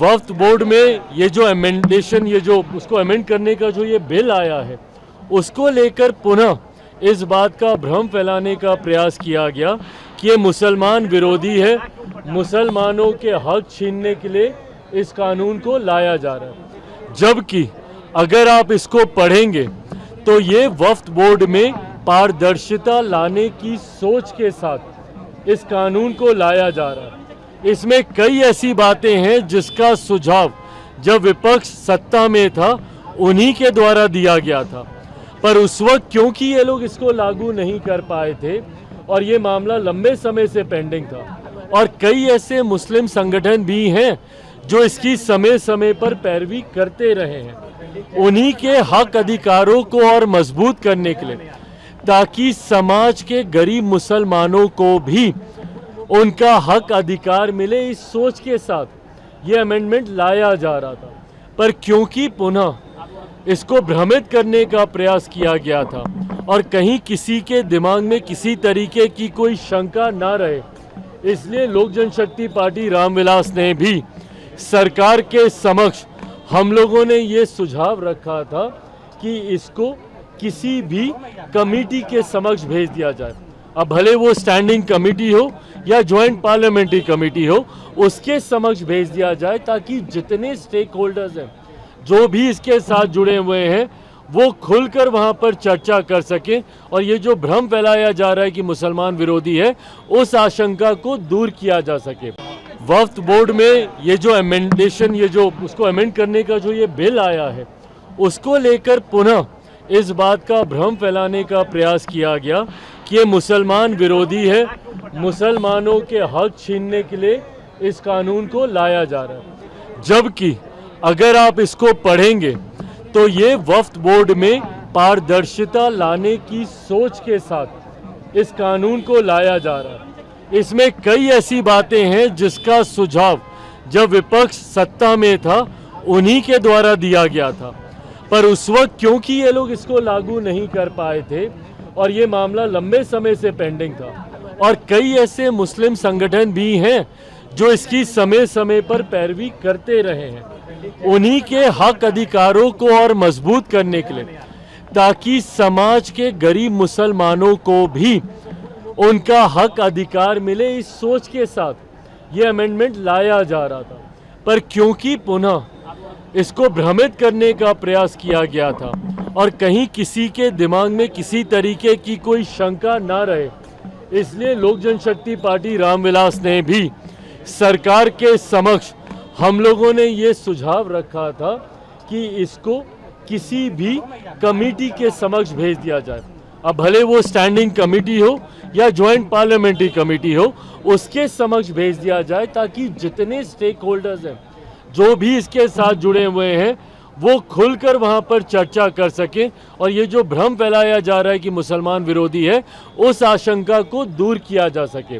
वक्फ board में ये जो अमेंडेशन उसको अमेंड करने का जो ये बिल आया है, उसको लेकर पुनः इस बात का भ्रम फैलाने का प्रयास किया गया कि ये मुसलमान विरोधी है, मुसलमानों के हक छीनने के लिए इस कानून को लाया जा रहा है। जबकि अगर आप इसको पढ़ेंगे तो ये वक्फ बोर्ड में पारदर्शिता लाने की सोच के साथ इस कानून को लाया जा रहा है। इसमें कई ऐसी बातें हैं जिसका सुझाव जब विपक्ष सत्ता में था उन्हीं के द्वारा दिया गया था, पर उस वक्त क्योंकि ये लोग इसको लागू नहीं कर पाए थे और ये मामला लंबे समय से पेंडिंग था, और कई ऐसे मुस्लिम संगठन भी हैं जो इसकी समय समय पर पैरवी करते रहे हैं, उन्हीं के हक अधिकारों को और मजबूत करने के लिए, ताकि समाज के गरीब मुसलमानों को भी उनका हक अधिकार मिले, इस सोच के साथ ये अमेंडमेंट लाया जा रहा था। पर क्योंकि पुनः इसको भ्रमित करने का प्रयास किया गया था और कहीं किसी के दिमाग में किसी तरीके की कोई शंका ना रहे, इसलिए लोक जनशक्ति पार्टी रामविलास ने भी सरकार के समक्ष हम लोगों ने ये सुझाव रखा था कि इसको किसी भी कमेटी के समक्ष भेज दिया जाए। अब भले वो स्टैंडिंग कमेटी हो या ज्वाइंट पार्लियामेंट्री कमेटी हो, उसके समक्ष भेज दिया जाए, ताकि जितने स्टेक होल्डर्स हैं जो भी इसके साथ जुड़े हुए हैं वो खुलकर वहां पर चर्चा कर सकें और ये जो भ्रम फैलाया जा रहा है कि मुसलमान विरोधी है, उस आशंका को दूर किया जा सके। वक्फ बोर्ड में ये जो अमेंडेशन उसको अमेंड करने का जो ये बिल आया है, उसको लेकर पुनः इस बात का भ्रम फैलाने का प्रयास किया गया कि ये मुसलमान विरोधी है, मुसलमानों के हक छीनने के लिए इस कानून को लाया जा रहा है। जबकि अगर आप इसको पढ़ेंगे तो ये वक्फ बोर्ड में पारदर्शिता लाने की सोच के साथ इस कानून को लाया जा रहा है। इसमें कई ऐसी बातें हैं जिसका सुझाव जब विपक्ष सत्ता में था उन्हीं के द्वारा दिया गया था, पर उस वक्त क्योंकि ये लोग इसको लागू नहीं कर पाए थे और ये मामला लंबे समय से पेंडिंग था, और कई ऐसे मुस्लिम संगठन भी हैं जो इसकी समय समय पर पैरवी करते रहे हैं, उन्हीं के हक अधिकारों को और मजबूत करने के लिए, ताकि समाज के गरीब मुसलमानों को भी उनका हक अधिकार मिले, इस सोच के साथ ये अमेंडमेंट लाया जा रहा था। पर क्योंकि पुनः इसको भ्रमित करने का प्रयास किया गया था और कहीं किसी के दिमाग में किसी तरीके की कोई शंका ना रहे, इसलिए लोक जनशक्ति पार्टी रामविलास ने भी सरकार के समक्ष हम लोगों ने ये सुझाव रखा था कि इसको किसी भी कमेटी के समक्ष भेज दिया जाए। अब भले वो स्टैंडिंग कमेटी हो या ज्वाइंट पार्लियामेंट्री कमेटी हो, उसके समक्ष भेज दिया जाए, ताकि जितने स्टेक होल्डर्स हैं जो भी इसके साथ जुड़े हुए हैं वो खुलकर वहां पर चर्चा कर सकें और ये जो भ्रम फैलाया जा रहा है कि मुसलमान विरोधी है, उस आशंका को दूर किया जा सके।